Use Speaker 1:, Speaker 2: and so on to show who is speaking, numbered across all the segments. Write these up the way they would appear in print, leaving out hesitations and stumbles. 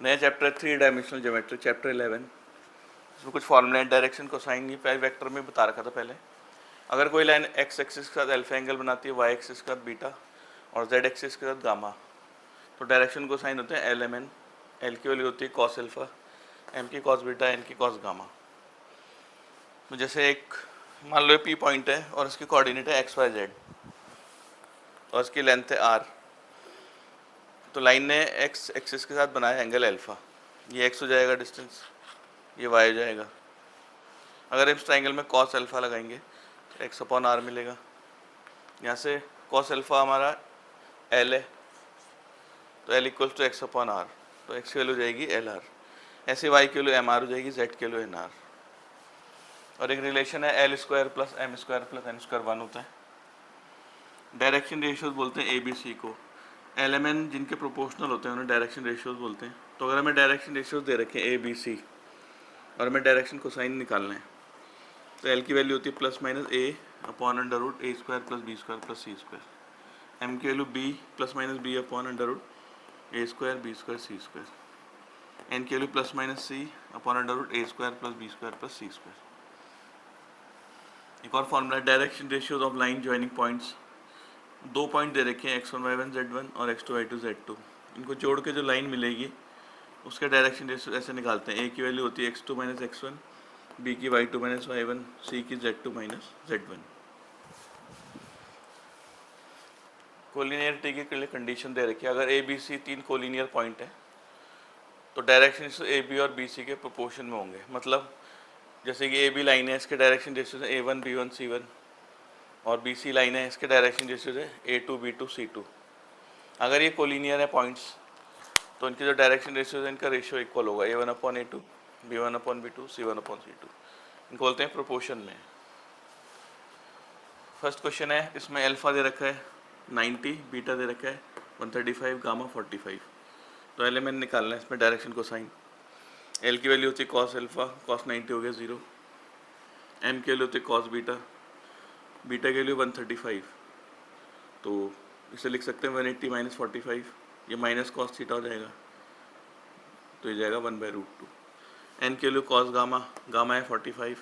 Speaker 1: नया chapter 3 dimensional geometry chapter 11। इसमें कुछ फॉर्मूला डायरेक्शन कोसाइन नहीं पाई वेक्टर में बता रखा था पहले। अगर कोई लाइन एक्स एक्सिस के साथ अल्फा एंगल बनाती है, वाई एक्सिस के साथ बीटा और जेड एक्सिस के साथ गामा, तो डायरेक्शन कोसाइन होते हैं एल एम एन। एल की वैल्यू होती है कॉस अल्फा, एम की कॉस बीटा, एन की कॉस गामा। तो जैसे एक मान लो पी पॉइंट है और इसकी कोऑर्डिनेट है एक्स वाई जेड और इसकी लेंथ है आर। तो लाइन ने एक्स एक्सिस के साथ बनाया एंगल अल्फा, ये एक्स हो जाएगा डिस्टेंस, ये वाई हो जाएगा। अगर इस ट्राइंगल में कॉस अल्फा लगाएंगे तो एक्स अपॉन आर मिलेगा। यहाँ से कॉस अल्फा हमारा एल है, तो L equals to X upon R, तो एक्स की वैल्यू हो जाएगी एल आर। ऐसे वाई की वैल्यू एम आर हो जाएगी, जेड की वैल्यू एन आर। और एक रिलेशन है L square plus M square plus N square 1 होता है। डायरेक्शन रेशियोज बोलते हैं ए बी सी को। एल एम एन जिनके प्रोपोर्शनल होते हैं उन्हें डायरेक्शन रेशियोज बोलते हैं। तो अगर हमें डायरेक्शन रेशियोज दे रखे हैं ए बी सी और हमें डायरेक्शन कोसाइन निकालना है, तो एल की वैल्यू होती है plus minus A upon under root A square plus B square plus C square. M की value B plus minus B upon under root A square B square C square. N की value plus minus C upon under root A square plus B square plus C square. एक और formula direction ratios of line joining points. दो point दे रखे हैं x1 y1 z1 और x2 y2 z2। इनको जोड़ के जो लाइन मिलेगी उसके डायरेक्शन रेशियो ऐसे निकालते हैं। a की वैल्यू होती है x2 माइनस x1, b की y2 माइनस y1, c की z2 माइनस z1। कोलिनियरिटी के लिए कंडीशन दे रखी है। अगर a b c तीन कोलिनियर पॉइंट है तो डायरेक्शन ए बी और बी सी के प्रोपोर्शन में होंगे। मतलब जैसे कि ए बी लाइन है, इसके डायरेक्शन रेशियो है A1 B1 C1 और बी सी लाइन है, इसके डायरेक्शन रेशियो है A2 B2 C2। अगर ये कोलिनियर है पॉइंट्स तो इनके जो डायरेक्शन रेशियो है इनका रेशियो इक्वल होगा A1 upon A2, B1 upon B2, C1 upon C2। इनको बोलते हैं प्रोपोर्शन में। फर्स्ट क्वेश्चन है, इसमें अल्फा दे रखा है 90, बीटा दे रखा है 135, गामा 45। तो एलिमेंट निकालना है इसमें डायरेक्शन कोसाइन। एल की वैल्यू होती है कॉस अल्फा, कॉस 90 हो गया 0। एम की वैल्यू होती है कॉस बीटा, बीटा की वैल्यू 135, तो इसे लिख सकते हैं 180 माइनस 45, ये माइनस कॉस थीटा हो जाएगा, तो ये जाएगा 1/√2। एन की वैल्यू कॉस गामा, गामा है 45,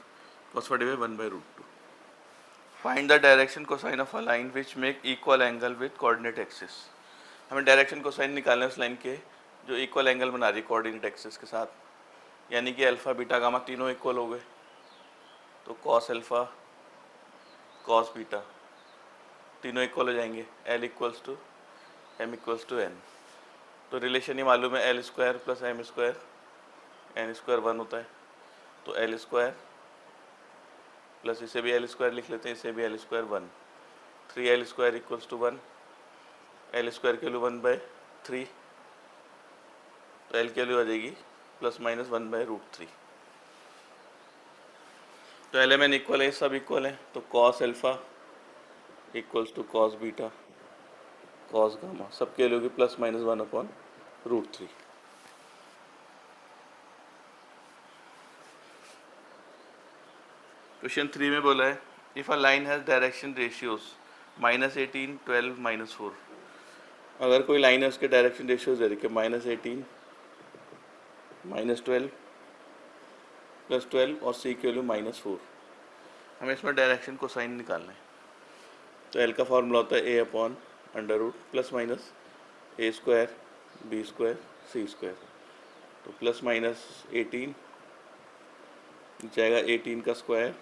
Speaker 1: cos 45 1/√2। Find the direction cosine of a line which make equal angle with coordinate axis. हमें डायरेक्शन कोसाइन निकालना है उस लाइन के जो इक्वल एंगल बना रही है कोऑर्डिनेट एक्सिस के साथ, यानी कि अल्फा बीटा गामा तीनों इक्वल हो गए। तो कॉस अल्फा कॉस बीटा तीनों इक्वल हो जाएंगे, L equals to M equals to N. तो रिलेशन ही मालूम है, L square plus M square N square 1 होता है। तो एल स्क्वायर प्लस इसे भी एल स्क्वायर लिख लेते हैं, इसे भी L square 1, 3l square equals to 1। L square की वैल्यू 1/3, तो एल की वैल्यू आ जाएगी प्लस माइनस 1/√3। तो एल एम एन इक्वल है, सब इक्वल है, तो cos alpha equals to cos beta cos gamma, सबके वैल्यू की प्लस माइनस 1/√3। क्वेश्चन 3 में बोला है if a line has direction ratios -18, 12, -4। अगर कोई लाइन है उसके डायरेक्शन रेशियोज दे रखे -18, -12, +12 और सी की वैल्यू -4। हमें इसमें डायरेक्शन को साइन निकालना है। तो एल का फॉर्मूला होता है A upon under root plus minus A square B square C square. तो प्लस माइनस 18 जाएगा 18 का स्क्वायर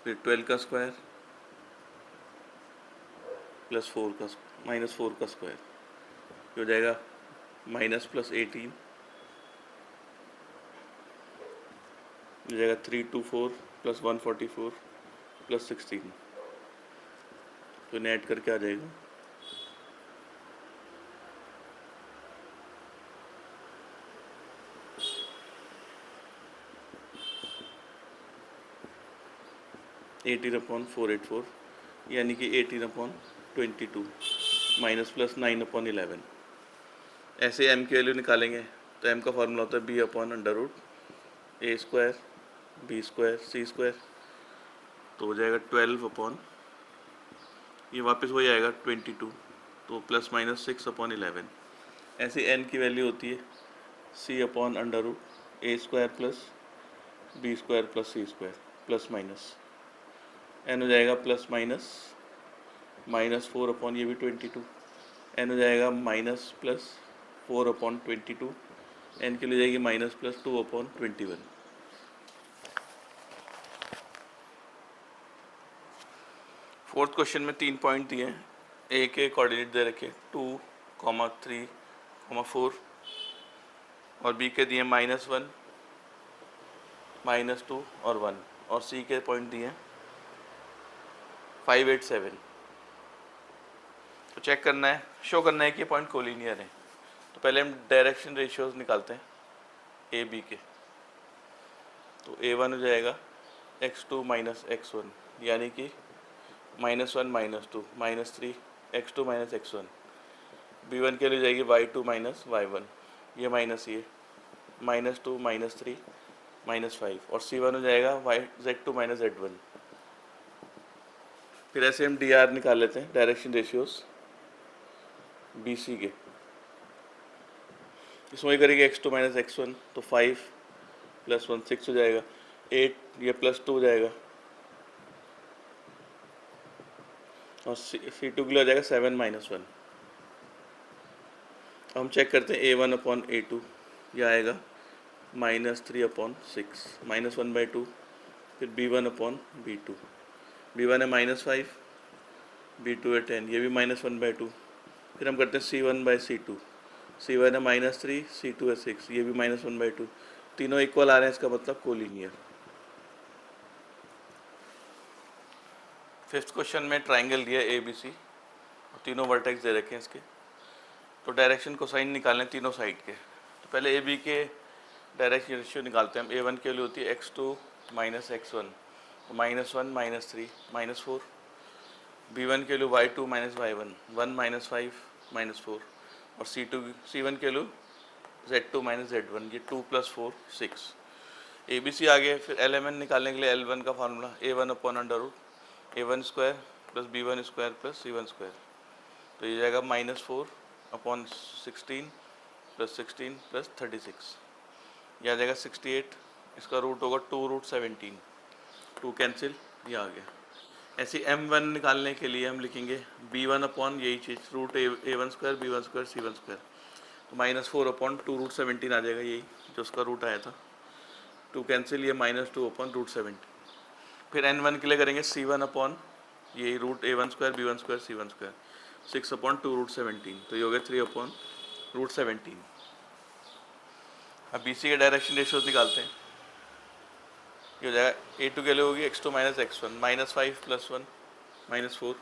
Speaker 1: फिर 12 का स्क्वायर प्लस 4 का -4 का स्क्वायर, हो जाएगा माइनस प्लस 18 हो जाएगा 324 प्लस 144 प्लस 16, तो नेट करके आ जाएगा 18/484, यानी कि 18/22 माइनस प्लस 9/11। ऐसे m की वैल्यू निकालेंगे तो m का फॉर्मूला होता है b upon under root A square B square C square, तो हो जाएगा 12 अपॉन ये वापस हो जाएगा 22, तो प्लस माइनस 6/11। ऐसे n की वैल्यू होती है c/√a² plus b² plus c² plus minus n हो जाएगा प्लस माइनस -4 ये भी 22, n हो जाएगा माइनस प्लस 4/22, n के लिए जाएगी माइनस प्लस 2/21। फोर्थ क्वेश्चन में 3 पॉइंट दिए हैं, ए के कोऑर्डिनेट दे रखे 2, 3, 4 और बी के दिए -1, -2 और 1 और सी के पॉइंट दिए 5, 8, 7। तो चेक करना है, शो करना है कि ये पॉइंट कोलिनियर है। तो पहले हम डायरेक्शन रेशियोज निकालते हैं ए बी के। तो a1 हो जाएगा x2 - x1 यानी कि -1 -2 -3 x2 - x1। b1 के लिए जाएगी y2 - y1, ये माइनस ये -2 -3 -5 और c1 हो जाएगा z2 - z1। फिर ऐसे हम dr निकाल लेते हैं, डायरेक्शन रेशियोज बी सी के। इसमें ये करेंगे x2 - x1 तो 5 + 1 6 हो जाएगा, 8 ये +2 हो जाएगा और C2 के लिए हो जाएगा 7 - 1। हम चेक करते हैं a1/a2, यह आएगा -3/6 -1/2। फिर b1/b2, b1 है -5, b2 है 10, ये भी -1/2। फिर हम करते हैं c1/c2, c1 है -3, c2 है 6, ये भी -1/2। तीनों इक्वल आ रहे हैं, इसका मतलब कोलिनियर। फिफ्थ क्वेश्चन में ट्राइंगल दिया ए बी सी और तीनों वर्टेक्स दे रखे हैं इसके। तो डायरेक्शन कोसाइन निकालें तीनों साइड के। तो पहले ए बी के डायरेक्शन रेशियो निकालते हैं हम। a1 के लिए होती है x2 - x1 तो -1 -3 -4। b1 के लिए y2 - y1 1 -5 -4 और c1 के लिए z2 - z1 ये 2 + 4 6। ए बी सी आ गए। फिर LMN निकालने के लिए L1 का फार्मूला a1/√a1² + b1² + c1²। तो ये जाएगा -4/16 + 16 + 36, यह आ जाएगा 68। इसका रूट होगा 2√17, 2 कैंसिल, ये आ गया। ऐसे m1 निकालने के लिए हम लिखेंगे b1/ यही चीज़ √a1² b1² c1²। तो -4/2√17 आ जाएगा, यही जो उसका रूट आया था। 2 कैंसिल, ये -2/√17। फिर n1 के लिए करेंगे c1/ यही √a1² b1² c1², 6/2√17 तो ये हो गया 3/√17। अब बी सी के डायरेक्शन रेशियोज निकालते हैं। ये हो जाएगा a2 के लिए होगी x2 - x1 -5 + 1 -4,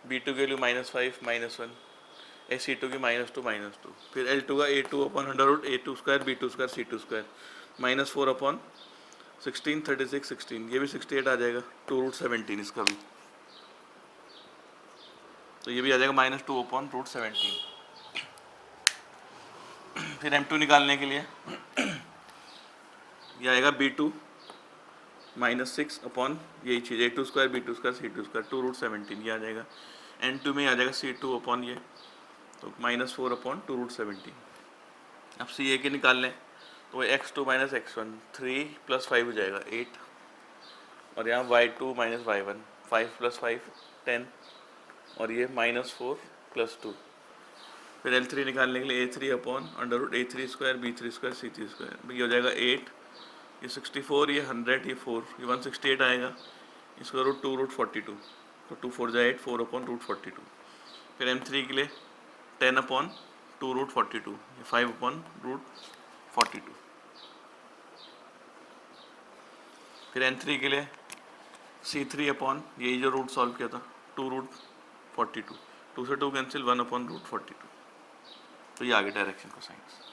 Speaker 1: b2 के लिए -5 -1, c2 की -2 -2। फिर L2 का a2/√a2² b2² c2² -4/16 36 16, ये भी 68 आ जाएगा, 2√17 इसका भी। तो ये भी आ जाएगा -2/√17। फिर m2 निकालने के लिए ये आएगा b2 -6/ यही चीज़ a2² b2² c2², 2√17 ये आ जाएगा। n2 में आ जाएगा c2/ ये, तो -4/2√17। अब सी के निकाल लें तो x2 - x1 3 + 5 हो जाएगा 8 और यहाँ y2 - y1 5 + 5 10 और ये -4 + 2। फिर L3 निकालने के लिए a3/√a3² b3² c3², ये हो जाएगा 8, ये 64, ये 100, ये 4, ये 168 आएगा। इसका रूट 2√42, तो 2 4 8 4/√42। फिर m3 के लिए 10/2√42, ये 5/√42। फिर n3 के लिए c3/ यही जो रूट सॉल्व किया था 2√42, 2 से 2 कैंसिल 1/√42। तो ये आगे डायरेक्शन कोसाइंस।